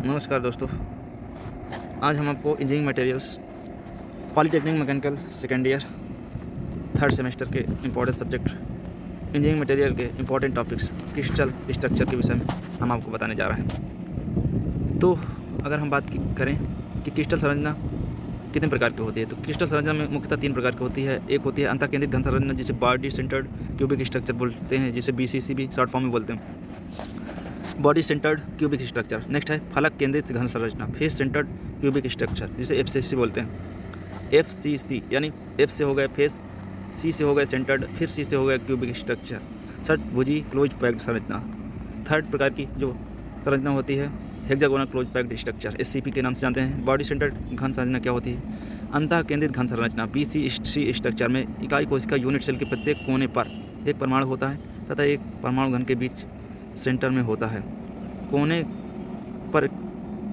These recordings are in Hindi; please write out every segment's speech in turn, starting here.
नमस्कार दोस्तों, आज हम आपको engineering materials polytechnic mechanical second year third semester के इम्पोर्टेंट सब्जेक्ट इंजीनियरिंग मटेरियल के इम्पोर्टेंट टॉपिक्स क्रिस्टल स्ट्रक्चर के विषय में हम आपको बताने जा रहे हैं। तो अगर हम बात करें कि क्रिस्टल संरचना कितने प्रकार की होती है, तो क्रिस्टल संरचना में मुख्यतः 3 प्रकार की होती है। एक होती है अंतःकेंद्रित घन संरचना, जिसे बॉडी सेंटर्ड क्यूबिक स्ट्रक्चर बोलते हैं, जिसे BCC भी शॉर्ट फॉर्म में बोलते हैं, body centred cubic structure. Next है फलक केंद्रित घन संरचना, फेस सेंटर्ड क्यूबिक स्ट्रक्चर, जिसे FCC बोलते हैं। FCC यानी F से हो गए फेस, C से हो गए सेंटर्ड, फिर C से हो गया क्यूबिक स्ट्रक्चर, षटभुजी क्लोज पैक्ड संरचना। थर्ड प्रकार की जो संरचना होती है hexagonal close packed structure, SCP के नाम से जानते हैं। बॉडी सेंटर्ड घन संरचना क्या होती है? अंतः केंद्रित घन संरचना BCC स्ट्रक्चर में इकाई कोशिका यूनिट सेल के प्रत्येक कोने पर एक परमाणु होता है तथा एक परमाणु घन के बीच सेंटर में होता है। कोने पर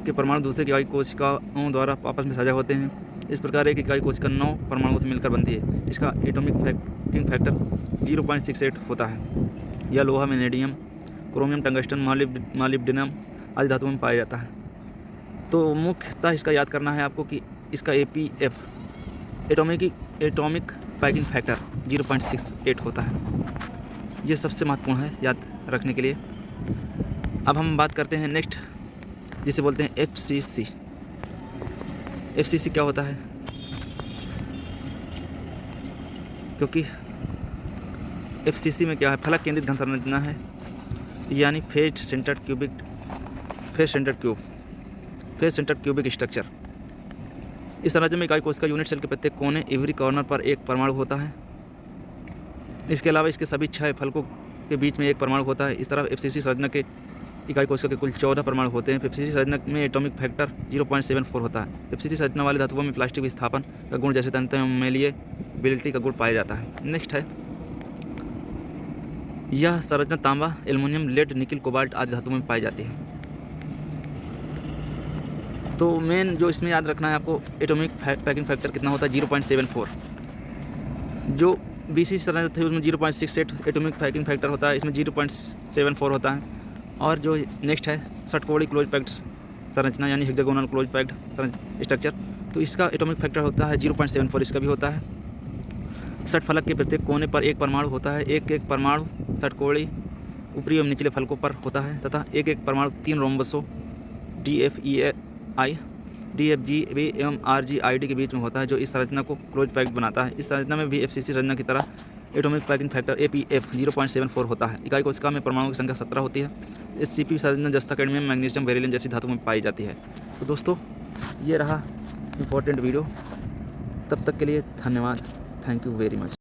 के परमाणु दूसरे इकाई कोशिकाओं द्वारा आपस में साझा होते हैं। इस प्रकार एक इकाई कोशिका 9 परमाणुओं से मिलकर बनती है। इसका एटॉमिक पैकिंग फैक्टर 0.68 होता है। यह लोहा, वेनेडियम, क्रोमियम, टंगस्टन, मॉलिब्डेनम आदि धातुओं में पाया जाता है। तो मुख्यतः इसका याद करना है आपको कि इसका APF एटॉमिक पैकिंग फैक्टर 0.68 होता है। ये सबसे महत्वपूर्ण है याद रखने के लिए। अब हम बात करते हैं नेक्स्ट, जिसे बोलते हैं FCC। FCC क्या होता है? क्योंकि FCC में क्या है, फलक केंद्रित घन संरचना है, यानी फेस सेंटर्ड क्यूबिक स्ट्रक्चर। इस संरचना में इकाई कोशिका यूनिट सेल के प्रत्येक कोने एवरी कॉर्नर पर एक परमाणु होता है। इसके अलावा इसके सभी 6 फलकों के बीच में एक परमाणु होता है। इस तरह FCC संरचना के इकाई कोशिका के कुल 14 परमाणु होते हैं। FCC संरचना में एटॉमिक फैक्टर 0.74 होता है। FCC संरचना वाले धातुओं में प्लास्टिक विस्थापन का गुण जैसे तन्यता में मेलिएबिलिटी का गुण पाया जाता है। नेक्स्ट है, यह संरचना तांबा, एल्युमिनियम, लेड, निकिल, कोबाल्ट आदि धातुओं में पाई जाती है। तो मेन जो इसमें याद रखना है आपको, एटॉमिक पैकिंग फैक्टर कितना होता है? 0.74। जो BCC संरचना थी उसमें 0.68 एटॉमिक पैकिंग फैक्टर होता है, इसमें 0.74 होता है। और जो नेक्स्ट है षटकोणीय क्लोज पैक्ड संरचना, यानी हेक्सागोनल क्लोज पैक्ड स्ट्रक्चर, तो इसका एटॉमिक फैक्टर होता है 0.74, इसका भी होता है। षट फलक के प्रत्येक कोने पर एक परमाणु होता है। एक परमाणु षटकोणीय ऊपरी एवं निचले फलकों पर होता है तथा एक परमाणु 3 रोम्बसों DFEI, DFGB एवं RGID के बीच में होता है, जो इस संरचना को क्लोज पैक्ड बनाता है। इस संरचना में भी FCC संरचना की तरह एटॉमिक पैकिंग फैक्टर APF 0.74 होता है। इकाई कोशिका में परमाणुओं की संख्या 17 होती है। SCP संरचना जस्ता, कैडमियम, मैग्नीशियम, बेरिलियम जैसी धातुओं में पाई जाती है। तो दोस्तों, ये रहा इम्पोर्टेंट वीडियो। तब तक के लिए धन्यवाद। Thank you very much.